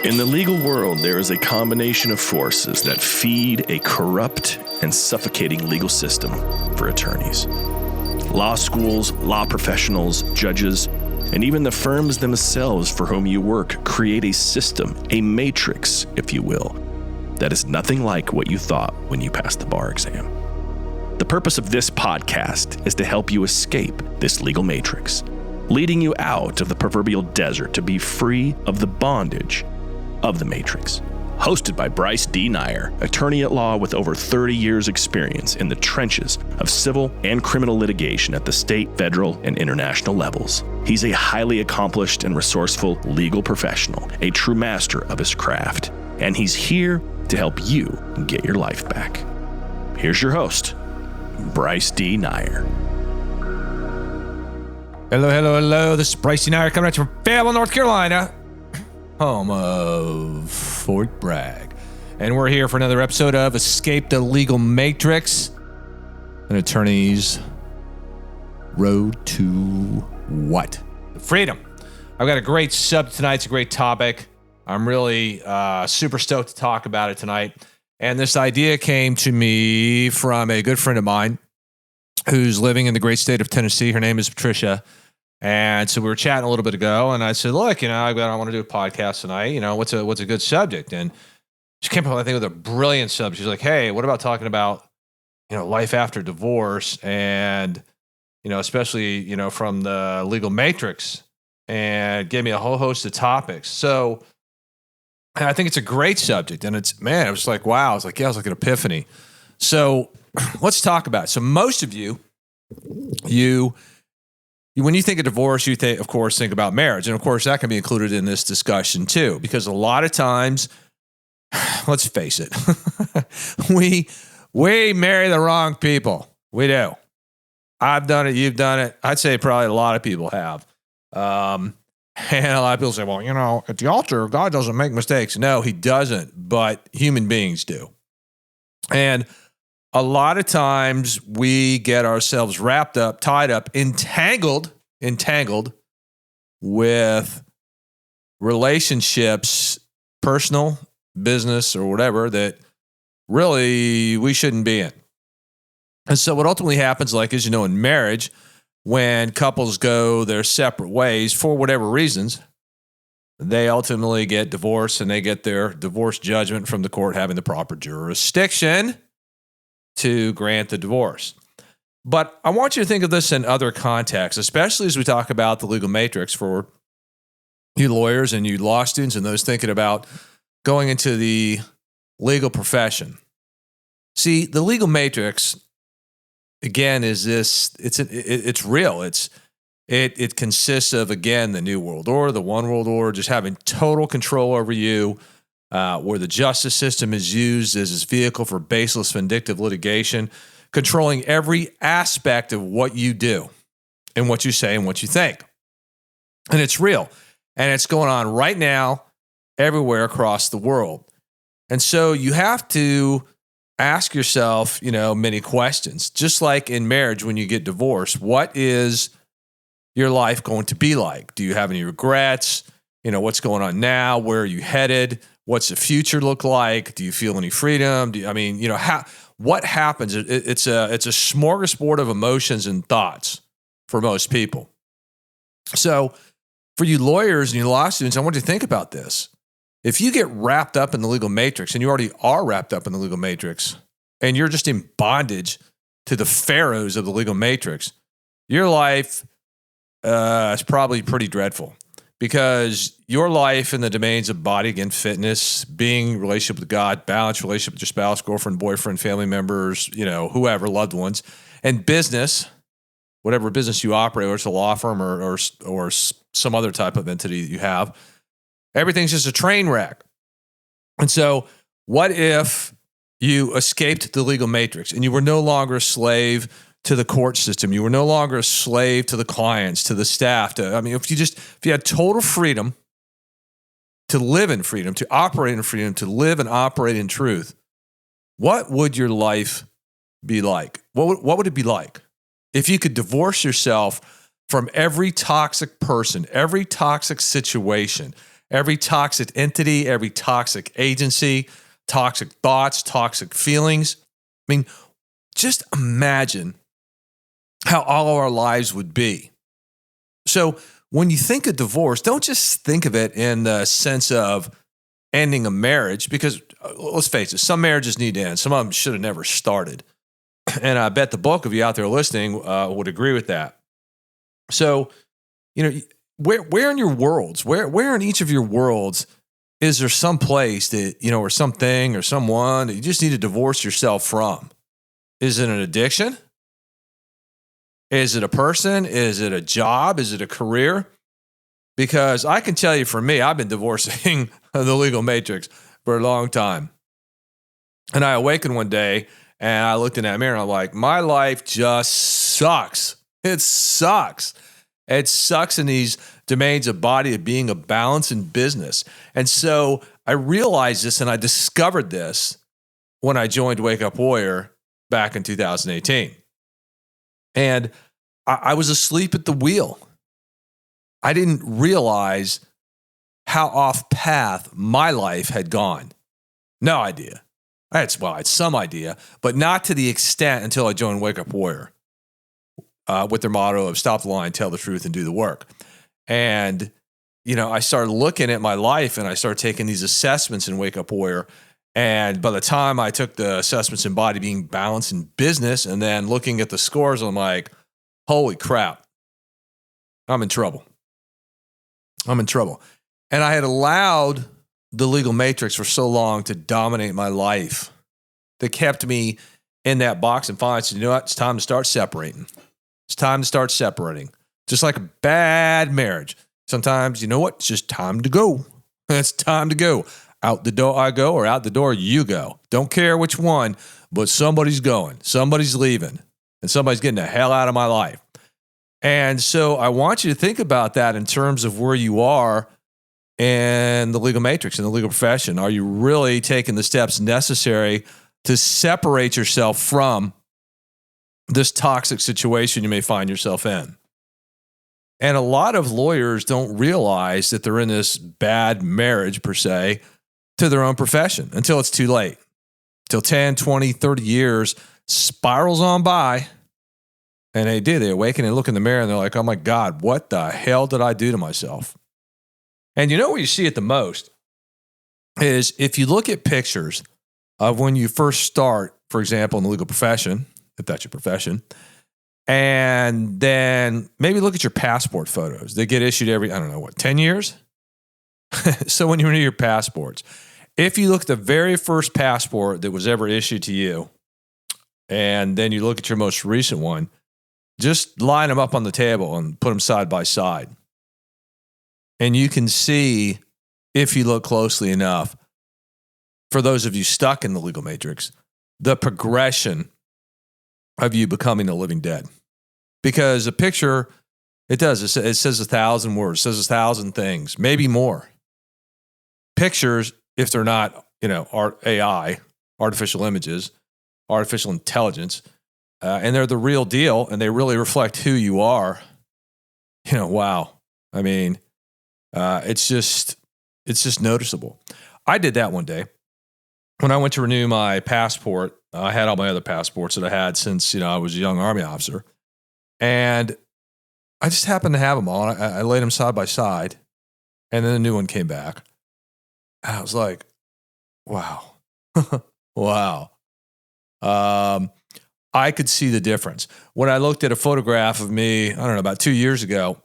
In the legal world, there is a combination of forces that feed a corrupt and suffocating legal system for attorneys. Law schools, law professionals, judges, and even the firms themselves for whom you work create a system, a matrix, if you will, that is nothing like what you thought when you passed the bar exam. The purpose of this podcast is to help you escape this legal matrix, leading you out of the proverbial desert to be free of the bondage of the matrix. Hosted by Bryce D. Nyer, attorney at law with over 30 years experience in the trenches of civil and criminal litigation at the state, federal, and international levels. He's a highly accomplished and resourceful legal professional, a true master of his craft, and he's here to help you get your life back. Here's your host, Bryce D. Nyer. Hello. This is Bryce D. Nyer coming at you from Fayetteville, North Carolina, home of Fort Bragg. And we're here for another episode of Escape the Legal Matrix, an attorney's road to what? Freedom. I've got a great subject tonight. It's a great topic. I'm really super stoked to talk about it tonight. And this idea came to me from a good friend of mine who's living in the great state of Tennessee. Her name is Patricia. And so we were chatting a little bit ago, and I said, look, I want to do a podcast tonight. What's a good subject? And she came up, I think, with a brilliant subject. She's like, hey, what about talking about, life after divorce and, especially, from the legal matrix, and gave me a whole host of topics. So I think it's a great subject. And I was like, wow. I was like an epiphany. So let's talk about it. So most of you, when you think of divorce, you think about marriage. And of course, that can be included in this discussion too, because a lot of times, let's face it, we marry the wrong people. We do. I've done it. You've done it. I'd say probably a lot of people have. And a lot of people say, well, at the altar, God doesn't make mistakes. No, he doesn't, but human beings do. And a lot of times we get ourselves wrapped up, tied up, entangled with relationships, personal, business, or whatever, that really we shouldn't be in. And so what ultimately happens, in marriage, when couples go their separate ways for whatever reasons, they ultimately get divorced, and they get their divorce judgment from the court having the proper jurisdiction to grant the divorce. But I want you to think of this in other contexts, especially as we talk about the legal matrix for you lawyers and you law students and those thinking about going into the legal profession. See, the legal matrix, again, is this, it's real. It consists of, again, the New World Order, the One World Order, just having total control over you, where the justice system is used as its vehicle for baseless, vindictive litigation, controlling every aspect of what you do and what you say and what you think. And it's real. And it's going on right now everywhere across the world. And so you have to ask yourself, many questions. Just like in marriage, when you get divorced, what is your life going to be like? Do you have any regrets? What's going on now? Where are you headed? What's the future look like? Do you feel any freedom? What happens? It's a smorgasbord of emotions and thoughts for most people. So for you lawyers and you law students, I want you to think about this. If you get wrapped up in the legal matrix, and you already are wrapped up in the legal matrix, and you're just in bondage to the pharaohs of the legal matrix, your life is probably pretty dreadful. Because your life in the domains of body, again, fitness, being, relationship with God, balanced relationship with your spouse, girlfriend, boyfriend, family members, whoever, loved ones, and business, whatever business you operate, whether it's a law firm or some other type of entity that you have, everything's just a train wreck. And so what if you escaped the legal matrix and you were no longer a slave to the court system? You were no longer a slave to the clients, to the staff. If you had total freedom to live in freedom, to operate in freedom, to live and operate in truth, what would your life be like? What would it be like if you could divorce yourself from every toxic person, every toxic situation, Every toxic entity, every toxic agency, toxic thoughts, toxic feelings. I mean, just imagine how all of our lives would be. So when you think of divorce, don't just think of it in the sense of ending a marriage, because let's face it, some marriages need to end. Some of them should have never started. And I bet the bulk of you out there listening would agree with that. So, where in your worlds, where in each of your worlds is there some place that, or something or someone that you just need to divorce yourself from? Is it an addiction? Is it a person? Is it a job? Is it a career? Because I can tell you, for me, I've been divorcing the legal matrix for a long time. And I awakened one day and I looked in that mirror and I'm like, my life just sucks. It sucks. It sucks in these domains of body, of being, of balance, and business. And so I realized this and I discovered this when I joined Wake Up Warrior back in 2018. And I was asleep at the wheel. I didn't realize how off path my life had gone. No idea. I had some idea, but not to the extent until I joined Wake Up Warrior with their motto of stop the line, tell the truth, and do the work. And, I started looking at my life and I started taking these assessments in Wake Up Warrior. And by the time I took the assessments in body, being, balance, and business, and then looking at the scores, I'm like, holy crap, I'm in trouble. And I had allowed the legal matrix for so long to dominate my life that kept me in that box. And finally I said, you know what? It's time to start separating. Just like a bad marriage. Sometimes, you know what? It's just time to go. It's time to go. Out the door I go, or out the door you go. Don't care which one, but somebody's going. Somebody's leaving. And somebody's getting the hell out of my life. And so I want you to think about that in terms of where you are in the legal matrix, in the legal profession. Are you really taking the steps necessary to separate yourself from this toxic situation you may find yourself in? And a lot of lawyers don't realize that they're in this bad marriage, per se, to their own profession until it's too late. Till 10, 20, 30 years spirals on by. And they awaken and look in the mirror and they're like, oh my God, what the hell did I do to myself? And where you see it the most is if you look at pictures of when you first start, for example, in the legal profession, if that's your profession, and then maybe look at your passport photos. They get issued every, 10 years? So when you renew your passports, if you look at the very first passport that was ever issued to you, and then you look at your most recent one, just line them up on the table and put them side by side. And you can see, if you look closely enough, for those of you stuck in the legal matrix, the progression of you becoming a living dead. Because a picture, it says 1,000 words, says 1,000 things, maybe more. Pictures, if they're not, AI, artificial images, artificial intelligence, and they're the real deal, and they really reflect who you are. Wow. I mean, it's just noticeable. I did that one day when I went to renew my passport. I had all my other passports that I had since I was a young Army officer, and I just happened to have them all. I laid them side by side, and then a new one came back, and I was like, wow, wow. I could see the difference. When I looked at a photograph of me, about 2 years ago,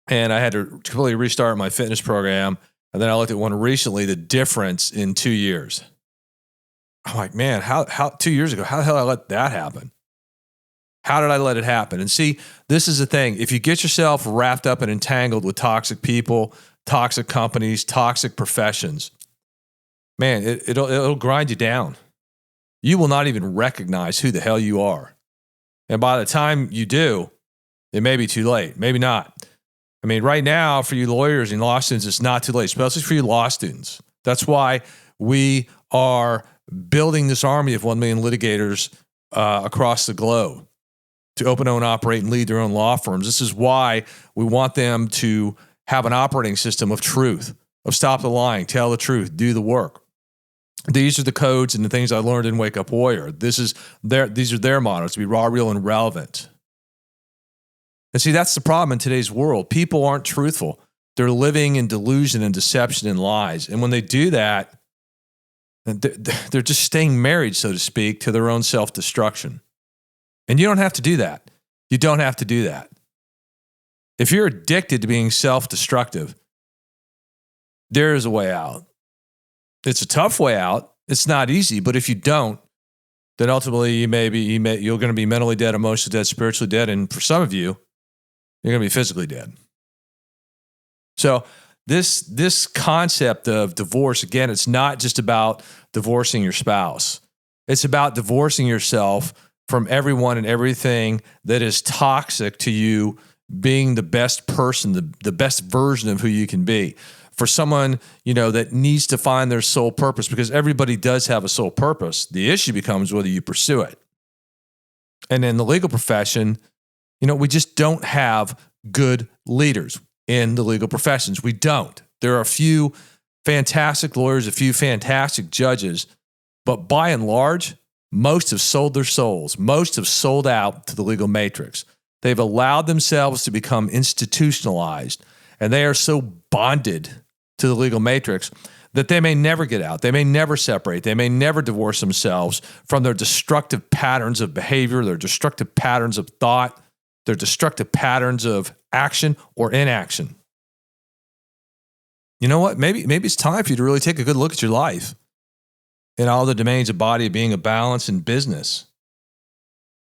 and I had to completely restart my fitness program, and then I looked at one recently, the difference in 2 years. I'm like, man, how 2 years ago, how the hell did I let that happen? How did I let it happen? And see, this is the thing. If you get yourself wrapped up and entangled with toxic people, toxic companies, toxic professions, man, it'll grind you down. You will not even recognize who the hell you are. And by the time you do, it may be too late. Maybe not. I mean, right now, for you lawyers and law students, it's not too late, especially for you law students. That's why we are building this army of 1 million litigators across the globe to open, own, operate, and lead their own law firms. This is why we want them to have an operating system of truth, of stop the lying, tell the truth, do the work. These are the codes and the things I learned in Wake Up Warrior. These are their mottos, to be raw, real, and relevant. And see, that's the problem in today's world. People aren't truthful. They're living in delusion and deception and lies. And when they do that, they're just staying married, so to speak, to their own self-destruction. And you don't have to do that. You don't have to do that. If you're addicted to being self-destructive, there is a way out. It's a tough way out. It's not easy, but if you don't, then ultimately you're going to be mentally dead, emotionally dead, spiritually dead, and for some of you, you're going to be physically dead. So this concept of divorce, again, it's not just about divorcing your spouse. It's about divorcing yourself from everyone and everything that is toxic to you being the best person, the best version of who you can be. For someone, that needs to find their soul purpose, because everybody does have a soul purpose. The issue becomes whether you pursue it. And in the legal profession, we just don't have good leaders in the legal professions. We don't. There are a few fantastic lawyers, a few fantastic judges, but by and large, most have sold their souls. Most have sold out to the legal matrix. They've allowed themselves to become institutionalized, and they are so bonded to the legal matrix that they may never get out. They may never separate. They may never divorce themselves from their destructive patterns of behavior, their destructive patterns of thought, their destructive patterns of action or inaction. You know what? Maybe it's time for you to really take a good look at your life and all the domains of body, of being, a balance, and business.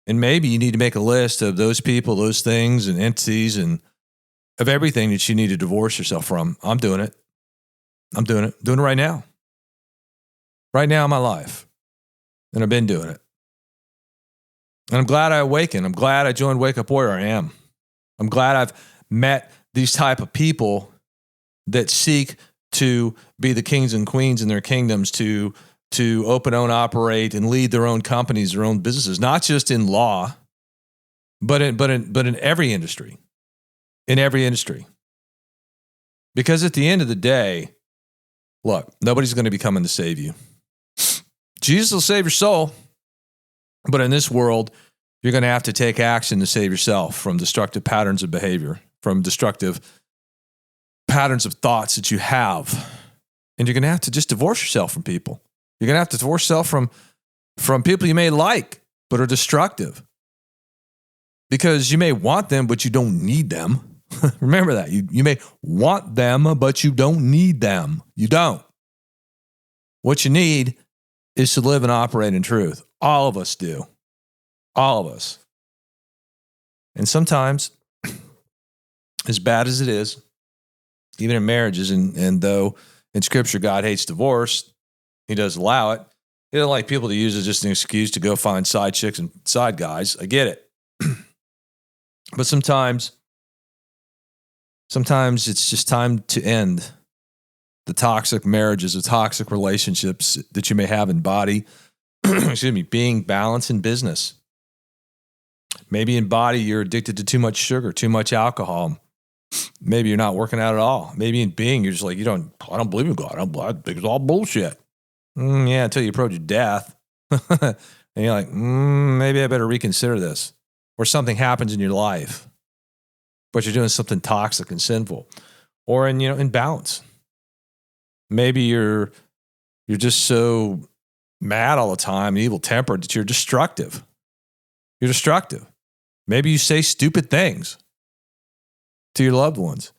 And maybe you need to make a list of those people, those things, and entities, and of everything that you need to divorce yourself from. I'm doing it. I'm doing it. Doing it right now. Right now in my life. And I've been doing it. And I'm glad I awakened. I'm glad I joined Wake Up Warrior. I am. I'm glad I've met these type of people that seek to be the kings and queens in their kingdoms, to open, own, operate, and lead their own companies, their own businesses, not just in law, but in every industry. In every industry. Because at the end of the day, look, nobody's going to be coming to save you. Jesus will save your soul. But in this world, you're going to have to take action to save yourself from destructive patterns of behavior, from destructive patterns of thoughts that you have. And you're going to have to just divorce yourself from people. You're going to have to divorce yourself from people you may like, but are destructive. Because you may want them, but you don't need them. Remember that. You may want them, but you don't need them. You don't. What you need is to live and operate in truth. All of us do. All of us. And sometimes, as bad as it is, even in marriages, and though in Scripture God hates divorce, He does allow it. He doesn't like people to use it as just an excuse to go find side chicks and side guys. I get it. But sometimes it's just time to end the toxic marriages, the toxic relationships that you may have in body, being, balance, and business. Maybe in body, you're addicted to too much sugar, too much alcohol. Maybe you're not working out at all. Maybe in being, you're just like, I don't believe in God. I think it's all bullshit. Yeah, until you approach death. And you're like, maybe I better reconsider this. Or something happens in your life, but you're doing something toxic and sinful. Or in balance. Maybe you're just so mad all the time, evil-tempered, that you're destructive. You're destructive. Maybe you say stupid things to your loved ones,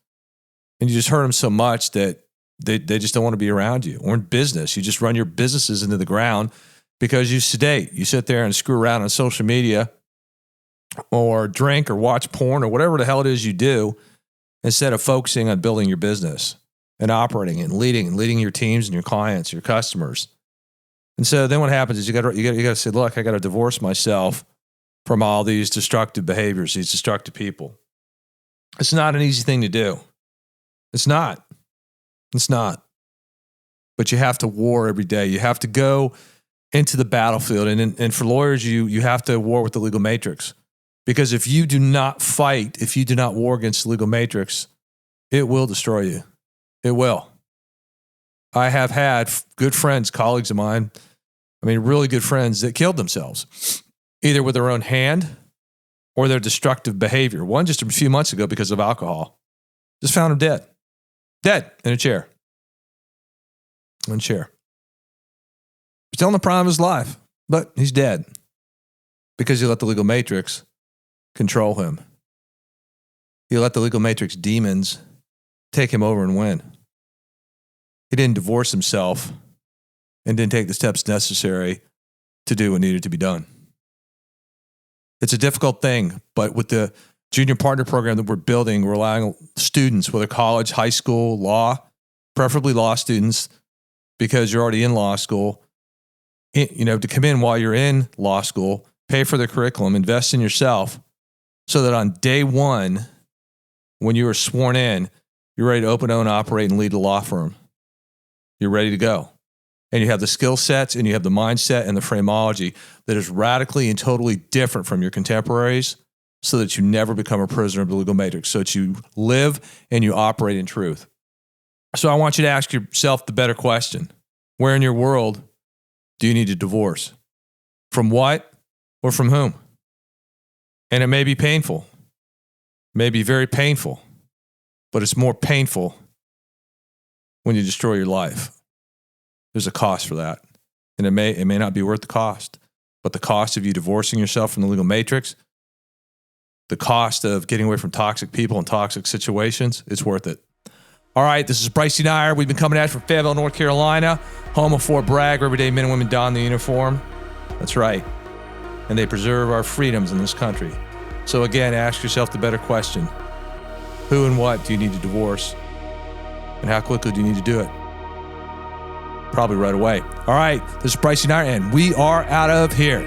and you just hurt them so much that they just don't want to be around you. Or in business, you just run your businesses into the ground because you sedate. You sit there and screw around on social media or drink or watch porn or whatever the hell it is you do instead of focusing on building your business and operating and leading your teams and your clients, your customers. And so then what happens is you got to say, look, I got to divorce myself from all these destructive behaviors, these destructive people. It's not an easy thing to do. It's not. But you have to war every day. You have to go into the battlefield. And for lawyers, you have to war with the legal matrix. Because if you do not fight, if you do not war against the legal matrix, it will destroy you. It will. I have had good friends, colleagues of mine, really good friends that killed themselves, either with their own hand or their destructive behavior. One just a few months ago because of alcohol. Just found him dead in a chair. One chair. Still in the prime of his life, but he's dead because he let the legal matrix control him. He let the legal matrix demons take him over and win. He didn't divorce himself and didn't take the steps necessary to do what needed to be done. It's a difficult thing, but with the junior partner program that we're building, we're allowing students, whether college, high school, law, preferably law students, because you're already in law school, to come in while you're in law school, pay for the curriculum, invest in yourself, so that on day one, when you are sworn in, you're ready to open, own, operate, and lead a law firm. You're ready to go. And you have the skill sets and you have the mindset and the phraseology that is radically and totally different from your contemporaries, so that you never become a prisoner of the legal matrix, so that you live and you operate in truth. So I want you to ask yourself the better question. Where in your world do you need a divorce? From what or from whom? And it may be painful, may be very painful, but it's more painful when you destroy your life. There's a cost for that. And it may not be worth the cost, but the cost of you divorcing yourself from the legal matrix, the cost of getting away from toxic people and toxic situations, it's worth it. All right, this is Bryce Dyer. We've been coming at you from Fayetteville, North Carolina, home of Fort Bragg, where everyday men and women don the uniform. That's right. And they preserve our freedoms in this country. So again, ask yourself the better question. Who and what do you need to divorce? And how quickly do you need to do it? Probably right away. All right, this is Bryce Dyer, and we are out of here.